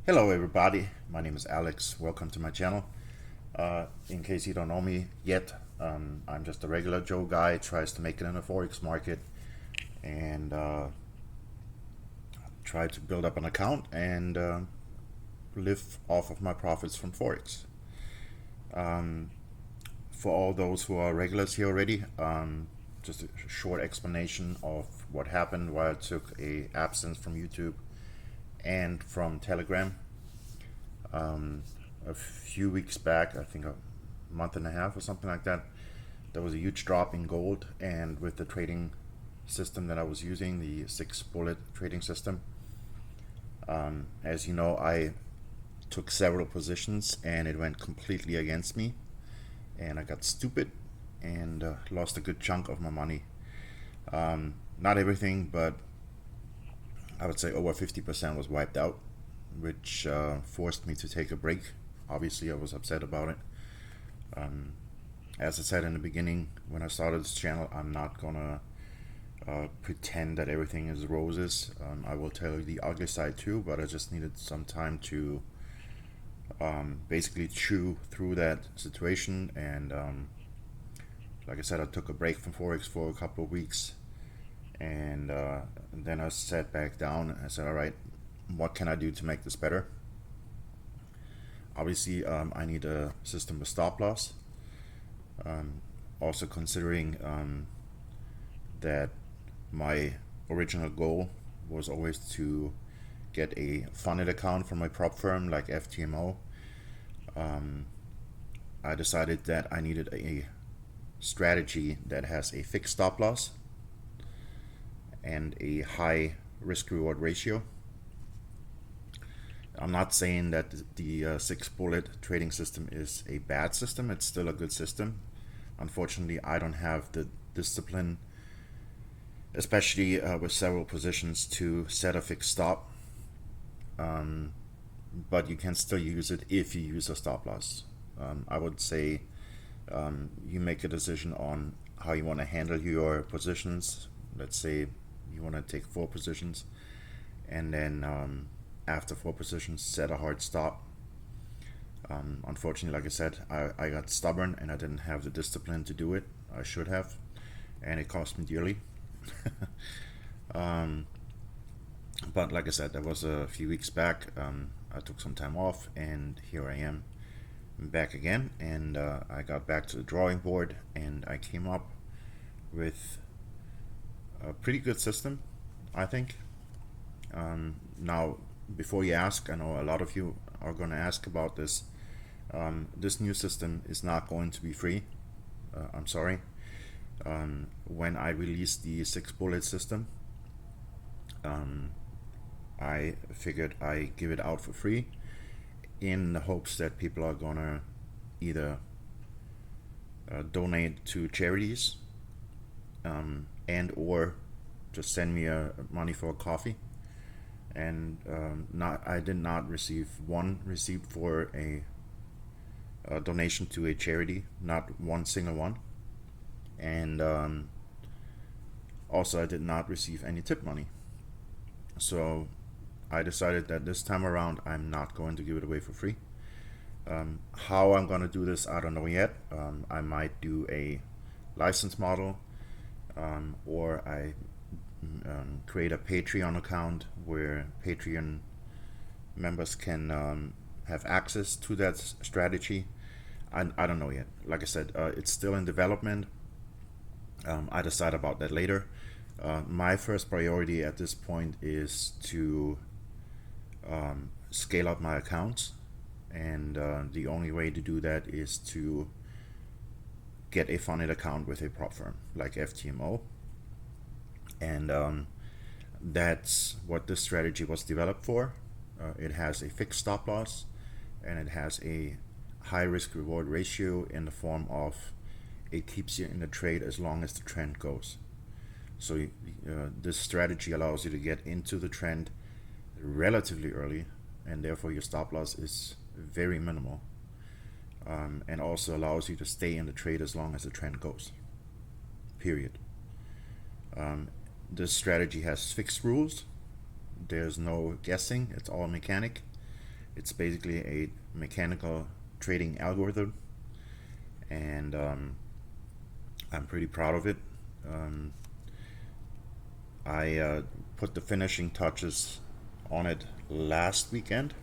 Hello everybody, my name is Alex. Welcome to my channel. In case you don't know me yet, I'm just a regular Joe guy, tries to make it in the Forex market and try to build up an account and live off of my profits from Forex. For all those who are regulars here already, just a short explanation of what happened, why I took a absence from YouTube and from Telegram. A few weeks back, I think a month and a half or something like that, there was a huge drop in gold, and with the trading system that I was using, the 6 bullet trading system, as you know, I took several positions and it went completely against me, and I got stupid and lost a good chunk of my money. Not everything, but I would say over 50% was wiped out, which forced me to take a break. Obviously, I was upset about it. As I said in the beginning, when I started this channel, I'm not gonna pretend that everything is roses. I will tell you the ugly side too, but I just needed some time to basically chew through that situation. And like I said, I took a break from Forex for a couple of weeks, and then I sat back down and I said, all right, what can I do to make this better? Obviously, I need a system with stop loss. Also considering that my original goal was always to get a funded account from my prop firm like FTMO. I decided that I needed a strategy that has a fixed stop loss and a high risk reward ratio. I'm not saying that the 6 bullet trading system is a bad system. It's still a good system. Unfortunately, I don't have the discipline, especially with several positions, to set a fixed stop. But you can still use it if you use a stop loss. I would say you make a decision on how you want to handle your positions. Let's say you want to take 4 positions, and then after 4 positions, set a hard stop. Unfortunately, like I said, I got stubborn and I didn't have the discipline to do it. I should have, and it cost me dearly. But like I said, that was a few weeks back. I took some time off, and here I am back again. And I got back to the drawing board, and I came up with a pretty good system, I think. Now, before you ask, I know a lot of you are going to ask about this. This new system is not going to be free. I'm sorry. When I released the 6 bullet system, I figured I give it out for free in the hopes that people are going to either donate to charities and or just send me money for a coffee. And I did not receive one receipt for a donation to a charity, not one single one. And also I did not receive any tip money. So I decided that this time around I'm not going to give it away for free. How I'm going to do this, I don't know yet. I might do a license model, or I create a Patreon account where Patreon members can have access to that strategy. I don't know yet. Like I said, it's still in development. I decide about that later. My first priority at this point is to scale up my accounts, and the only way to do that is to get a funded account with a prop firm like FTMO. And that's what this strategy was developed for. It has a fixed stop loss, and it has a high risk reward ratio in the form of it keeps you in the trade as long as the trend goes. So this strategy allows you to get into the trend relatively early, and therefore your stop loss is very minimal, and also allows you to stay in the trade as long as the trend goes, period. This strategy has fixed rules. There's no guessing. It's all mechanic. It's basically a mechanical trading algorithm, and I'm pretty proud of it. Um, I put the finishing touches on it last weekend,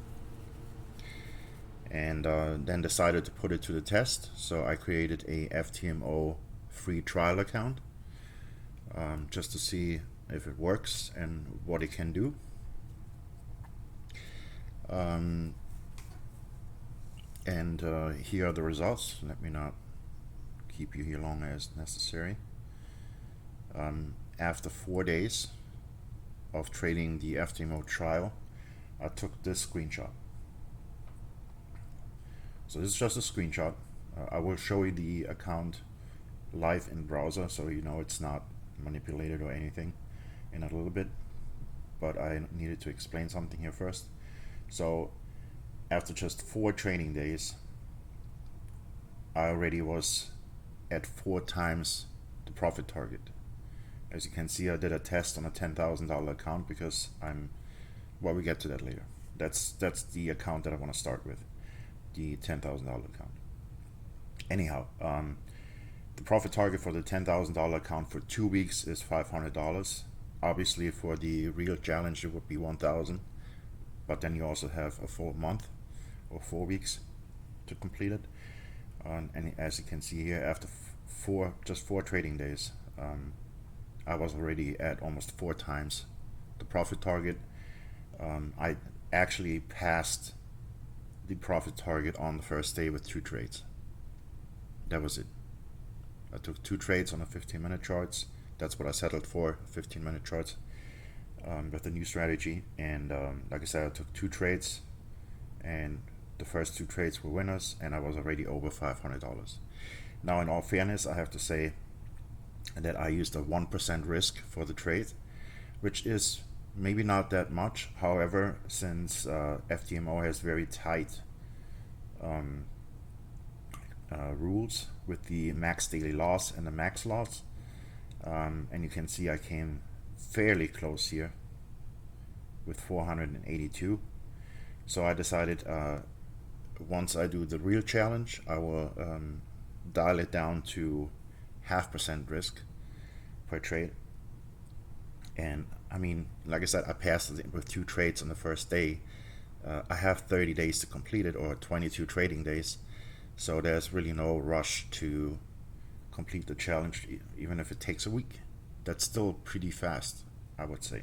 and then decided to put it to the test. So I created a FTMO free trial account, just to see if it works and what it can do. Um, and here are the results. Let me not keep you here long as necessary. After 4 days of trading the FTMO trial, I took this screenshot. So this is just a screenshot. I will show you the account live in browser, so you know it's not manipulated or anything in a little bit, but I needed to explain something here first. So after just 4 trading days, I already was at 4 times the profit target. As you can see, I did a test on a $10,000 account because well, we get to that later. That's the account that I want to start with, the $10,000 account. Anyhow, the profit target for the $10,000 account for 2 weeks is $500. Obviously, for the real challenge, it would be $1,000, but then you also have a full month or 4 weeks to complete it. And as you can see here, after just four trading days, I was already at almost 4 times the profit target. I actually passed the profit target on the first day with 2 trades. That was it. I took 2 trades on the 15-minute charts. That's what I settled for, 15-minute charts, with the new strategy. And like I said, I took 2 trades, and the first 2 trades were winners, and I was already over $500. Now, in all fairness, I have to say that I used a 1% risk for the trade, which is maybe not that much. However, since FTMO has very tight rules with the max daily loss and the max loss, and you can see I came fairly close here with 482. So I decided once I do the real challenge, I will dial it down to 0.5% risk per trade. And I mean, like I said, I passed it with 2 trades on the first day. I have 30 days to complete it, or 22 trading days. So there's really no rush to complete the challenge, even if it takes a week. That's still pretty fast, I would say.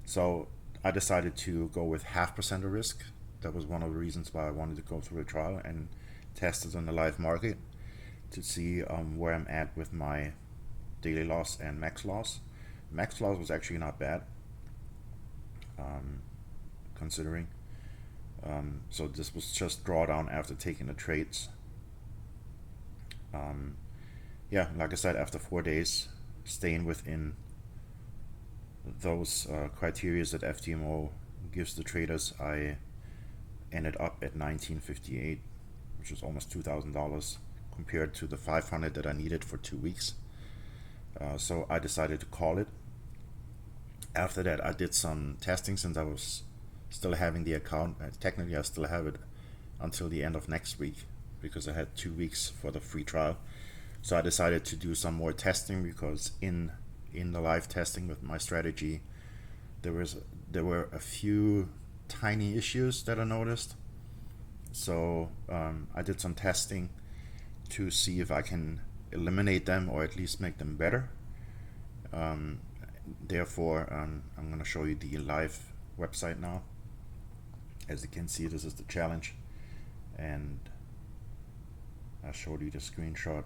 So I decided to go with 0.5% of risk. That was one of the reasons why I wanted to go through a trial and test it on the live market to see where I'm at with my daily loss and max loss. Max loss was actually not bad, considering. So this was just drawdown after taking the trades. Yeah, like I said, after 4 days, staying within those criteria that FTMO gives the traders, I ended up at 1958, which was almost $2,000 compared to the 500 that I needed for 2 weeks. So I decided to call it. After that, I did some testing since I was still having the account. Technically, I still have it until the end of next week because I had 2 weeks for the free trial. So I decided to do some more testing because in the live testing with my strategy, there were a few tiny issues that I noticed. So I did some testing to see if I can eliminate them or at least make them better. Therefore, I'm going to show you the live website now. As you can see, this is the challenge, and I showed you the screenshot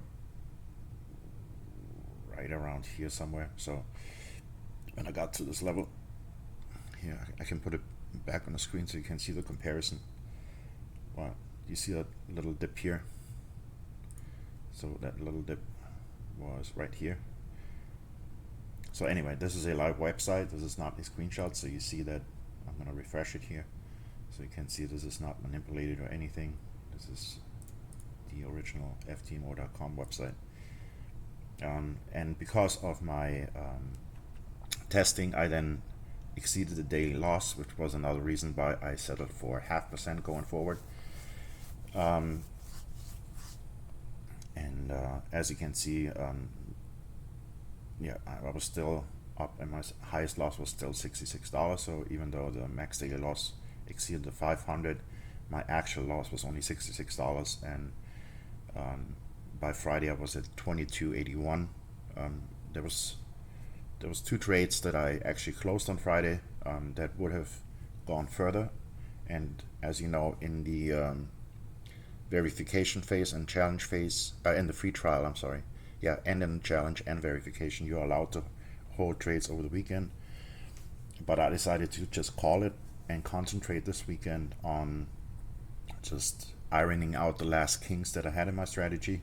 right around here somewhere. So when I got to this level here, I can put it back on the screen so you can see the comparison. Well, you see that little dip here? So that little dip was right here. So anyway, this is a live website. This is not a screenshot, so you see that. I'm going to refresh it here so you can see this is not manipulated or anything. This is the original FTMO.com website. And because of my testing, I then exceeded the daily loss, which was another reason why I settled for 0.5% going forward. And as you can see, yeah, I was still up, and my highest loss was still $66. So even though the max daily loss exceeded the 500, my actual loss was only $66. And by Friday I was at 22.81. There was 2 trades that I actually closed on Friday that would have gone further. And as you know, in the verification phase and challenge phase, in the free trial, I'm sorry, yeah, and in challenge and verification, you're allowed to hold trades over the weekend. But I decided to just call it and concentrate this weekend on just ironing out the last kinks that I had in my strategy.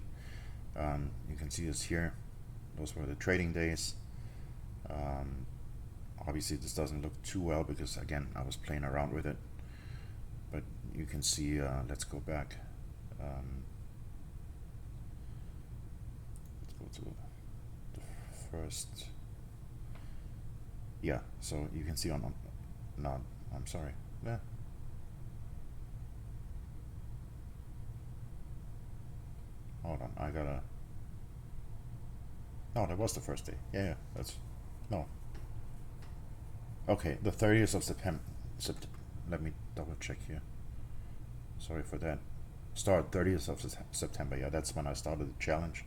You can see this here. Those were the trading days. Obviously this doesn't look too well because again I was playing around with it, but you can see, let's go back. Let's go to the first. Yeah, so you can see no, I'm sorry. Yeah. Hold on, I gotta. No, that was the first day. Yeah, that's no. Okay, the 30th of September. Let me double check here. Sorry for that. Start 30th of September. Yeah, that's when I started the challenge.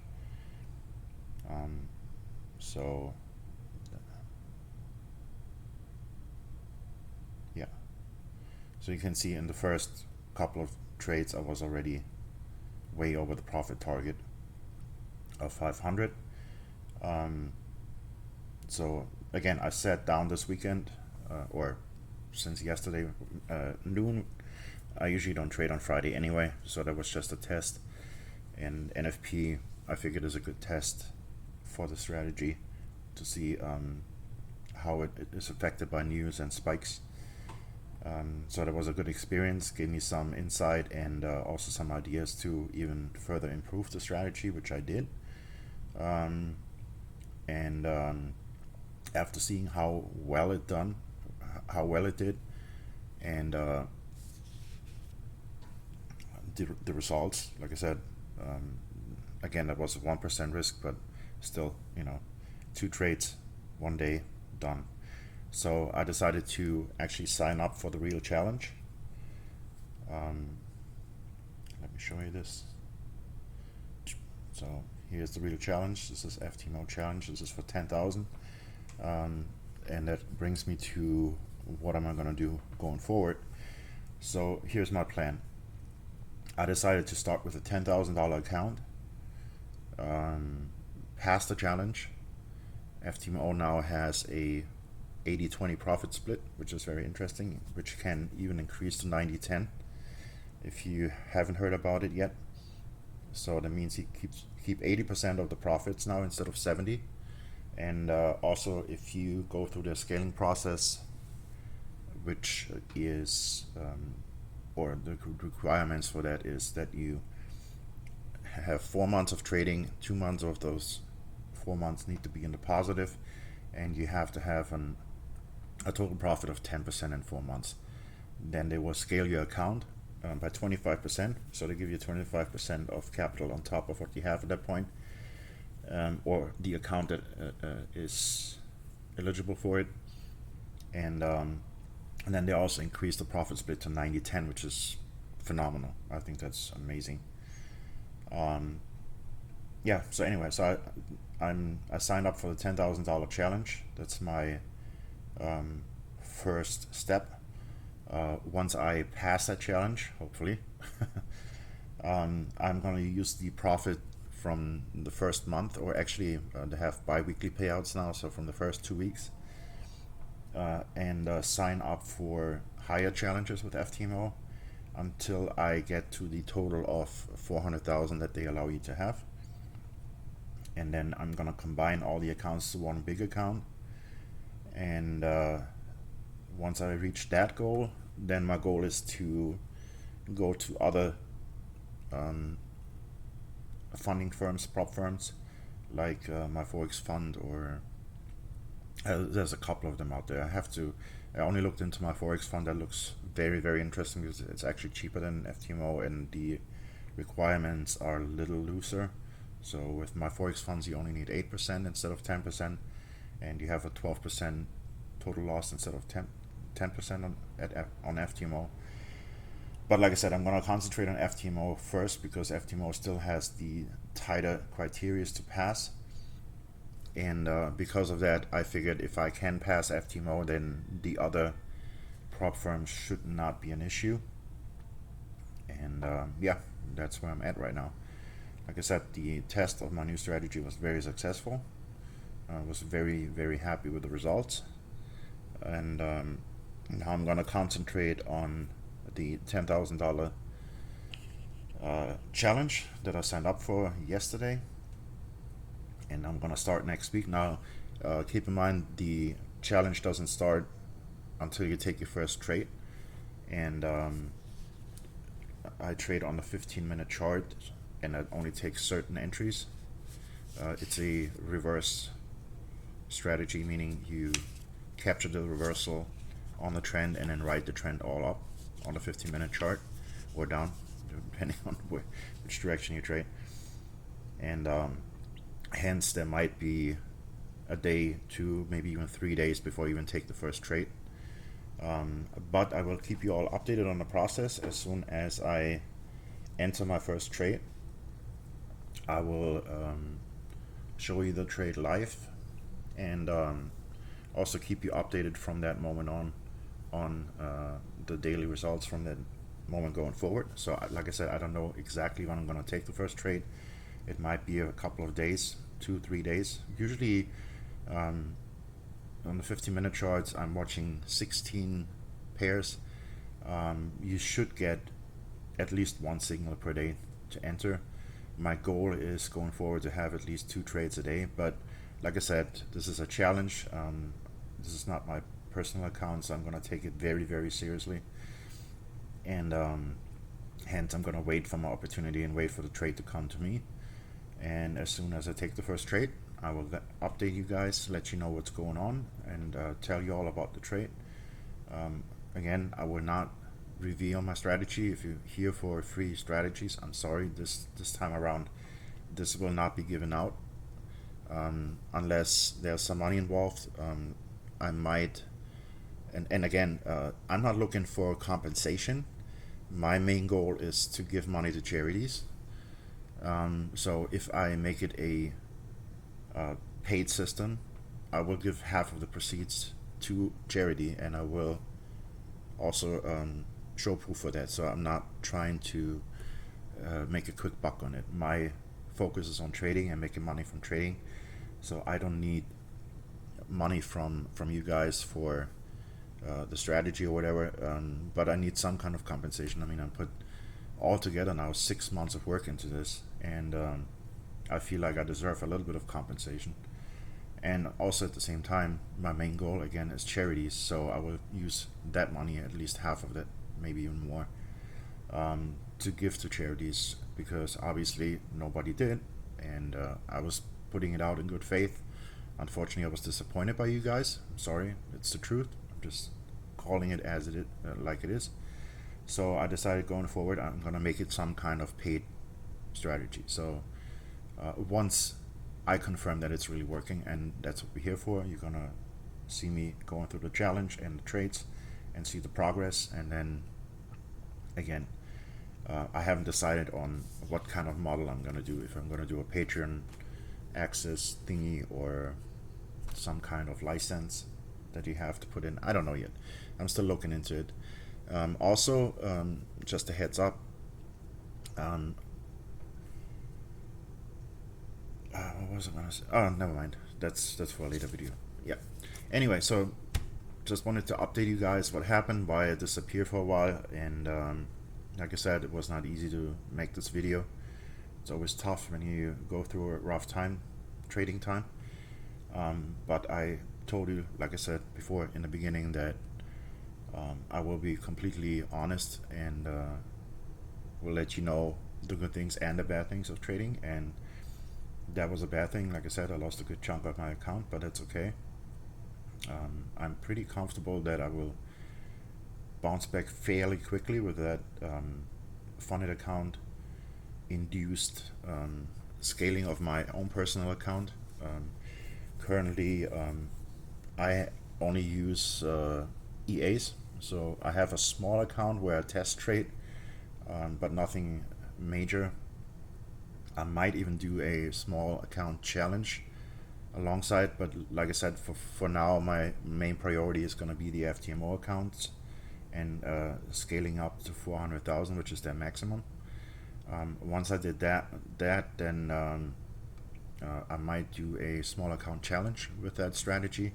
So yeah, so you can see in the first couple of trades I was already way over the profit target of 500. So again, I sat down this weekend, or since yesterday noon. I usually don't trade on Friday anyway, so that was just a test. And NFP, I figured, is a good test for the strategy to see how it is affected by news and spikes. So that was a good experience, gave me some insight and also some ideas to even further improve the strategy, which I did. And after seeing how well it did, and the results, like I said, again, that was a 1% risk, but still, 2 trades, 1 day, done. So I decided to actually sign up for the real challenge. Let me show you this. So here's the real challenge. This is FTMO challenge. This is for 10,000. And that brings me to what am I going to do going forward. So here's my plan. I decided to start with a $10,000 account, pass the challenge. FTMO now has a 80-20 profit split, which is very interesting, which can even increase to 90-10 if you haven't heard about it yet. So that means you keep 80% of the profits now instead of 70. And also, if you go through the scaling process, which is or the requirements for that is that you have 4 months of trading. 2 months of those 4 months need to be in the positive, and you have to have a total profit of 10% in 4 months. Then they will scale your account by 25%, so they give you 25% of capital on top of what you have at that point, or the account that is eligible for it. And then they also increased the profit split to 90-10, which is phenomenal. I think that's amazing. Yeah, so anyway, so I signed up for the $10,000 challenge. That's my first step. Once I pass that challenge, hopefully, I'm going to use the profit from the first month, or actually they have bi-weekly payouts now, so from the first 2 weeks, and sign up for higher challenges with FTMO until I get to the total of 400,000 that they allow you to have. And then I'm gonna combine all the accounts to one big account. And once I reach that goal, then my goal is to go to other funding firms, prop firms, like my Forex fund, or there's a couple of them out there. I have to I only looked into my Forex fund. That looks very, very interesting because it's actually cheaper than FTMO and the requirements are a little looser. So with my Forex funds, you only need 8% instead of 10%, and you have a 12% total loss instead of 10% on FTMO. But like I said, I'm going to concentrate on FTMO first because FTMO still has the tighter criteria to pass. And because of that, I figured if I can pass FTMO, then the other prop firms should not be an issue. And yeah, that's where I'm at right now. Like I said, the test of my new strategy was very successful. I was very, very happy with the results. And now I'm going to concentrate on the $10,000 challenge that I signed up for yesterday. And I'm going to start next week. Now, keep in mind, the challenge doesn't start until you take your first trade. And I trade on the 15-minute chart, and it only takes certain entries. It's a reverse strategy, meaning you capture the reversal on the trend and then ride the trend all up on the 15-minute chart or down, depending on which direction you trade. And hence there might be a day, 2, maybe even 3 days before you even take the first trade. But I will keep you all updated on the process. As soon as I enter my first trade, I will show you the trade live, and also keep you updated from that moment on the daily results from that moment going forward. So like I said, I don't know exactly when I'm going to take the first trade. It might be a couple of days, 2-3 days. Usually on the 15-minute charts, I'm watching 16 pairs. You should get at least one signal per day to enter. My goal is going forward to have at least 2 trades a day, but like I said, this is a challenge. This is not my personal account, so I'm going to take it very, very seriously. And hence I'm going to wait for my opportunity and wait for the trade to come to me. And as soon as I take the first trade, I will update you guys, let you know what's going on, and tell you all about the trade. Again, I will not reveal my strategy. If you're here for free strategies, I'm sorry, this time around this will not be given out unless there's some money involved. I might, and again, I'm not looking for compensation. My main goal is to give money to charities. So if I make it a paid system, I will give half of the proceeds to charity, and I will also show proof for that. So I'm not trying to make a quick buck on it. My focus is on trading and making money from trading. So I don't need money from you guys for the strategy or whatever, but I need some kind of compensation. I mean, I put all together now 6 months of work into this, and I feel like I deserve a little bit of compensation. And also at the same time, my main goal again is charities, so I will use that money, at least half of it, maybe even more, to give to charities, because obviously nobody did, and I was putting it out in good faith. Unfortunately, I was disappointed by you guys. I'm sorry, it's the truth. I'm just calling it as it is, like it is. So I decided going forward, I'm gonna make it some kind of paid strategy. So once I confirm that it's really working, and that's what we're here for, you're gonna see me going through the challenge and the trades and see the progress. And then again, I haven't decided on what kind of model I'm gonna do, if I'm gonna do a Patreon access thingy or some kind of license that you have to put in. I don't know yet. I'm still looking into it. Also, just a heads up, what was I gonna say? Oh, never mind. That's for a later video. Yeah. Anyway, so just wanted to update you guys what happened, why it disappeared for a while, and like I said, it was not easy to make this video. It's always tough when you go through a rough time, trading time. But I told you, like I said before in the beginning, that I will be completely honest, and will let you know the good things and the bad things of trading. And that was a bad thing. Like I said, I lost a good chunk of my account, but that's okay. I'm pretty comfortable that I will bounce back fairly quickly with that funded account induced scaling of my own personal account. Currently, I only use EAs, so I have a small account where I test trade, but nothing major. I might even do a small account challenge alongside, but like I said, for now, my main priority is going to be the FTMO accounts and scaling up to 400,000, which is their maximum. Once I did that then I might do a small account challenge with that strategy,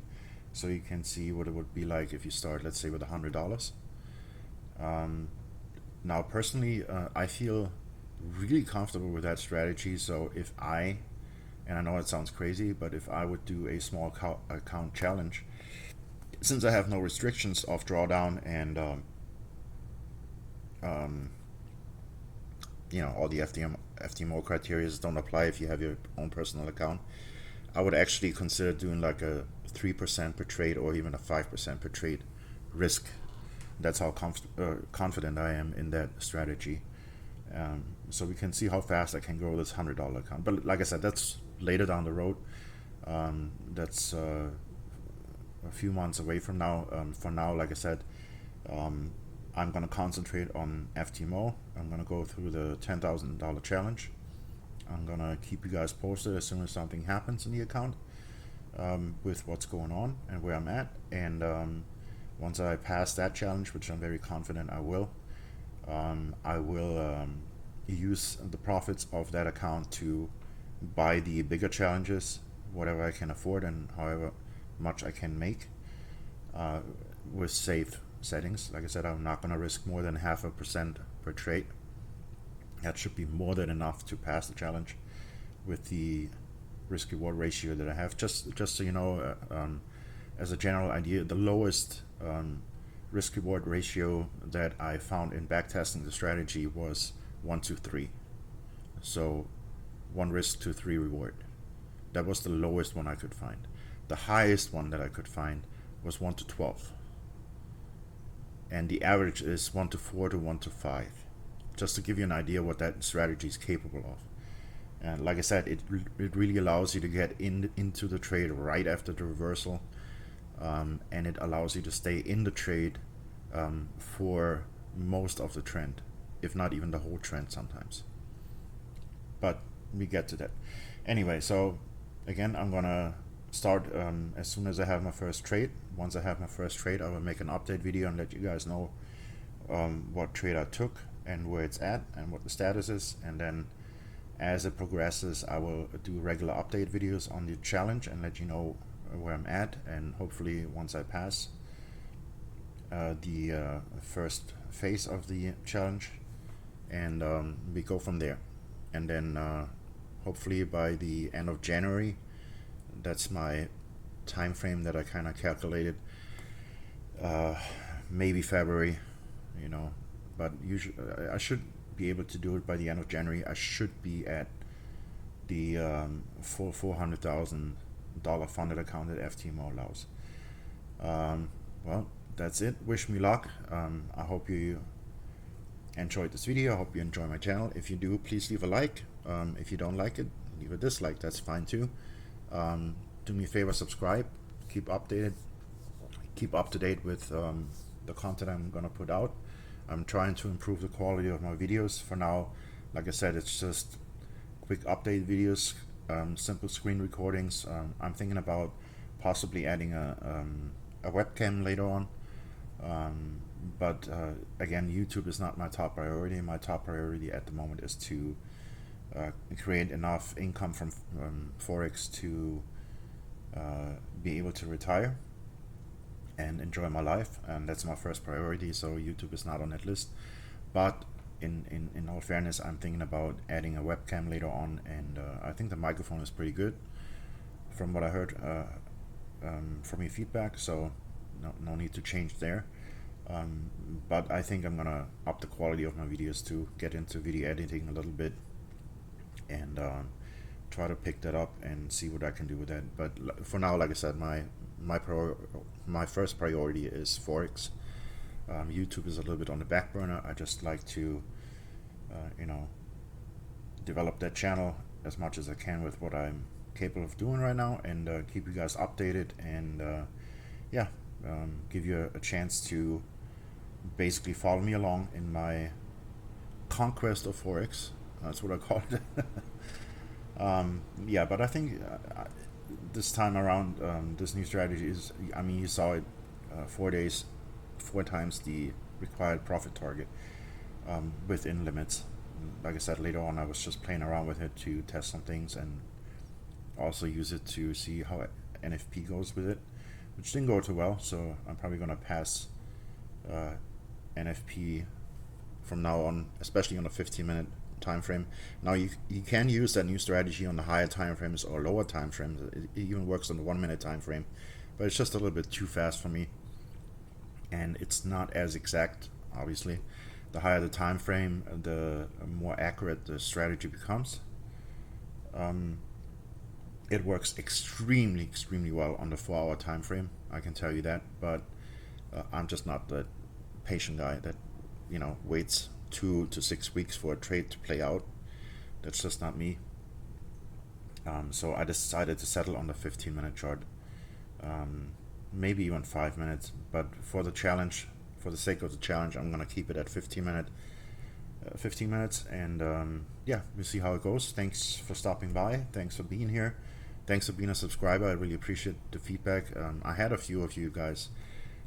so you can see what it would be like if you start, let's say, with $100. Now, personally, I feel really comfortable with that strategy. So if and I know it sounds crazy, but if I would do a small account challenge, since I have no restrictions of drawdown and um, all the FTMO criteria don't apply if you have your own personal account, I would actually consider doing like a 3% per trade or even a 5% per trade risk. That's how confident I am in that strategy. So we can see how fast I can grow this $100 account. But like I said, that's later down the road. That's a few months away from now. For now, like I said, I'm going to concentrate on FTMO. I'm going to go through the $10,000 challenge. I'm going to keep you guys posted as soon as something happens in the account with what's going on and where I'm at. And once I pass that challenge, which I'm very confident I will use the profits of that account to buy the bigger challenges, whatever I can afford and however much I can make with safe settings. Like I said, I'm not going to risk more than 0.5% per trade. That should be more than enough to pass the challenge with the risk reward ratio that I have. Just so you know, as a general idea, the lowest risk reward ratio that I found in backtesting the strategy was 1 to 3. So 1 risk to 3 reward. That was the lowest one I could find. The highest one that I could find was 1 to 12. And the average is 1 to 4 to 1 to 5. Just to give you an idea what that strategy is capable of. And like I said, it really allows you to get into the trade right after the reversal. And it allows you to stay in the trade for most of the trend, if not even the whole trend sometimes. But we get to that. Anyway, so again, I'm gonna start as soon as I have my first trade. Once I have my first trade, I will make an update video and let you guys know what trade I took and where it's at and what the status is. And then as it progresses, I will do regular update videos on the challenge and let you know where I'm at. And hopefully once I pass the first phase of the challenge, and we go from there. And then hopefully by the end of January, that's my time frame that I kind of calculated, maybe February, but usually I should be able to do it by the end of January. I should be at the full $400,000 funded account that FTMO allows. Well, that's it. Wish me luck. I hope you enjoyed this video. I hope you enjoy my channel. If you do, please leave a like. If you don't like it, leave a dislike. That's fine too. Do me a favor, subscribe. Keep up to date with the content I'm gonna put out. I'm trying to improve the quality of my videos. For now, like I said, it's just quick update videos, simple screen recordings. I'm thinking about possibly adding a webcam later on. But again, YouTube is not my top priority. My top priority at the moment is to create enough income from Forex to be able to retire and enjoy my life, and that's my first priority. So YouTube is not on that list. But in all fairness, I'm thinking about adding a webcam later on, and I think the microphone is pretty good from what I heard from your feedback, so no need to change there. But I think I'm gonna up the quality of my videos to get into video editing a little bit and try to pick that up and see what I can do with that. But for now, like I said, my my first priority is Forex. YouTube is a little bit on the back burner. I just like to, you know, develop that channel as much as I can with what I'm capable of doing right now, and keep you guys updated, and yeah, give you a chance to basically follow me along in my conquest of Forex. That's what I call it. Yeah, but I think this time around, this new strategy is, I mean, you saw it, 4 days, 4 times the required profit target, within limits. Like I said, later on, I was just playing around with it to test some things and also use it to see how NFP goes with it, which didn't go too well. So I'm probably gonna pass NFP from now on, especially on a 15-minute time frame. Now you can use that new strategy on the higher time frames or lower time frames. It even works on the 1 minute time frame, but it's just a little bit too fast for me, and it's not as exact. Obviously, the higher the time frame, the more accurate the strategy becomes. It works extremely well on the 4 hour time frame, I can tell you that, but I'm just not the patient guy that waits 2 to 6 weeks for a trade to play out. That's just not me. So I decided to settle on the 15-minute chart, maybe even 5 minutes, but for the challenge, for the sake of the challenge, I'm gonna keep it at 15 minutes, and yeah, we'll see how it goes. Thanks for stopping by. Thanks for being here. Thanks for being a subscriber. I really appreciate the feedback. I had a few of you guys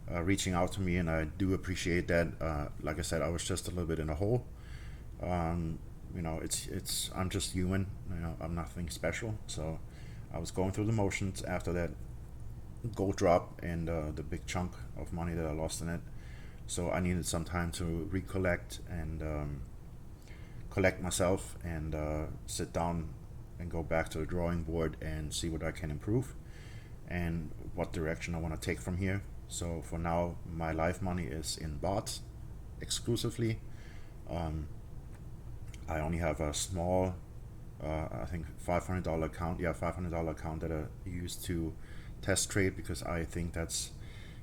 reaching out to me, and I do appreciate that. Like I said, I was just a little bit in a hole. It's I'm just human. I'm nothing special. So I was going through the motions after that gold drop and the big chunk of money that I lost in it. So I needed some time to recollect and collect myself, and sit down and go back to the drawing board and see what I can improve and what direction I want to take from here. So for now, my live money is in bots exclusively. I only have a small, I think $500 account. Yeah, $500 account that I use to test trade, because I think that's,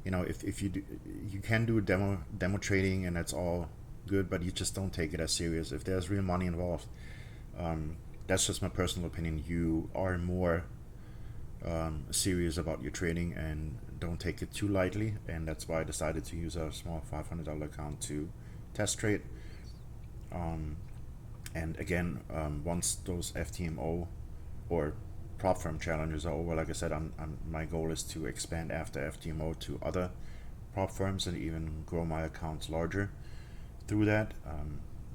if you do, you can do demo trading, and that's all good, but you just don't take it as serious. If there's real money involved, that's just my personal opinion. You are more serious about your trading and don't take it too lightly, and that's why I decided to use a small $500 account to test trade. And again, once those FTMO or prop firm challenges are over, like I said, my goal is to expand after FTMO to other prop firms and even grow my accounts larger through that.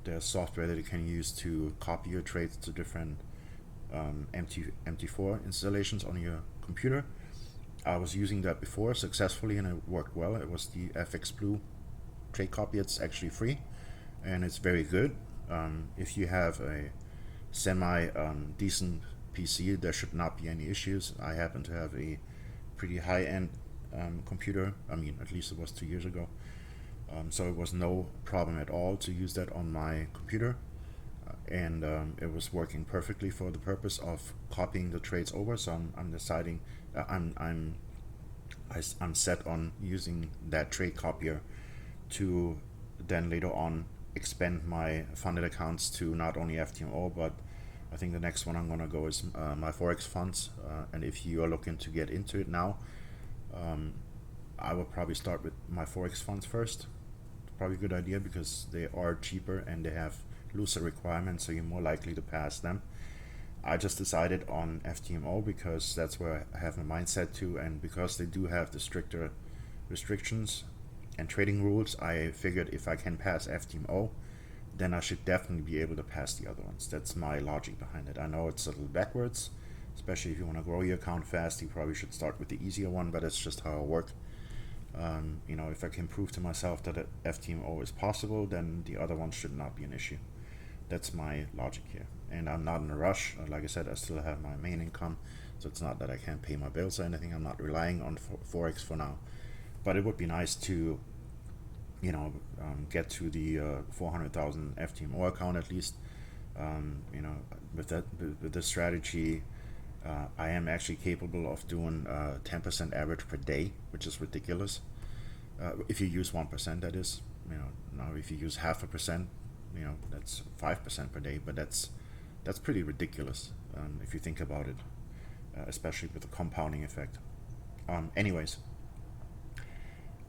There's software that you can use to copy your trades to different MT4 installations on your computer. I was using that before successfully, and it worked well. It was the FX Blue trade copy. It's actually free, and it's very good. If you have a semi decent PC, there should not be any issues. I happen to have a pretty high-end computer. I mean, at least it was 2 years ago. So it was no problem at all to use that on my computer, and it was working perfectly for the purpose of copying the trades over. So I'm deciding, I'm set on using that trade copier to then later on expand my funded accounts to not only FTMO, but I think the next one I'm gonna go is my Forex funds. And if you are looking to get into it now, I will probably start with my Forex funds first. Probably a good idea, because they are cheaper and they have looser requirements, so you're more likely to pass them. I just decided on FTMO because that's where I have my mindset to, and because they do have the stricter restrictions and trading rules, I figured if I can pass FTMO, then I should definitely be able to pass the other ones. That's my logic behind it. I know it's a little backwards, especially if you want to grow your account fast. You probably should start with the easier one, but it's just how I work. If I can prove to myself that FTMO is possible, then the other one should not be an issue. That's my logic here, and I'm not in a rush. Like I said, I still have my main income, so it's not that I can't pay my bills or anything. I'm not relying on Forex for now, but it would be nice to get to the 400,000 FTMO account at least. With this strategy, I am actually capable of doing 10% average per day, which is ridiculous. If you use 1%, that is. Now if you use 0.5%, that's 5% per day. But that's pretty ridiculous if you think about it, especially with the compounding effect. Anyways,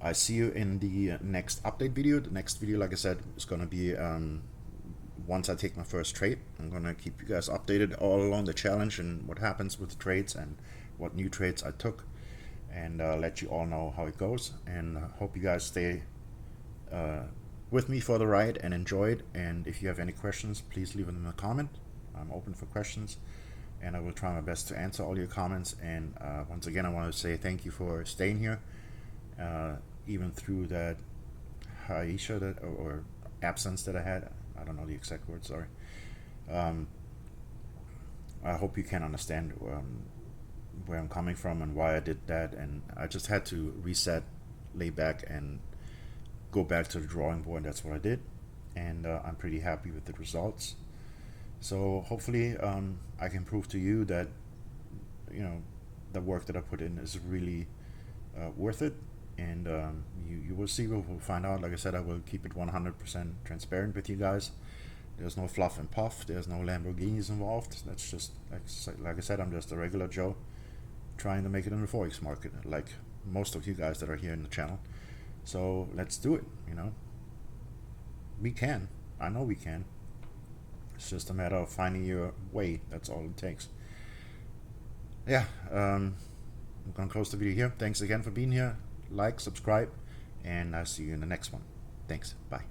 I see you in the next update video. The next video, like I said, is gonna be once I take my first trade. I'm gonna keep you guys updated all along the challenge and what happens with the trades and what new trades I took, and let you all know how it goes. And hope you guys stay with me for the ride and enjoy it. And if you have any questions, please leave them in a comment. I'm open for questions, and I will try my best to answer all your comments. And once again, I want to say thank you for staying here, even through that hiatus or absence that I had. I don't know the exact word, sorry. I hope you can understand where I'm coming from and why I did that. And I just had to reset, lay back, and go back to the drawing board. That's what I did, and I'm pretty happy with the results. So hopefully I can prove to you that the work that I put in is really worth it. And you will see. We'll find out. Like I said, I will keep it 100% transparent with you guys. There's no fluff and puff. There's no Lamborghinis involved. That's just like I said, I'm just a regular Joe trying to make it in the forex market, like most of you guys that are here in the channel. So let's do it. We can. I know we can. It's just a matter of finding your way. That's all it takes. Yeah. I'm gonna close the video here. Thanks again for being here. Like, subscribe, and I'll see you in the next one. Thanks. Bye.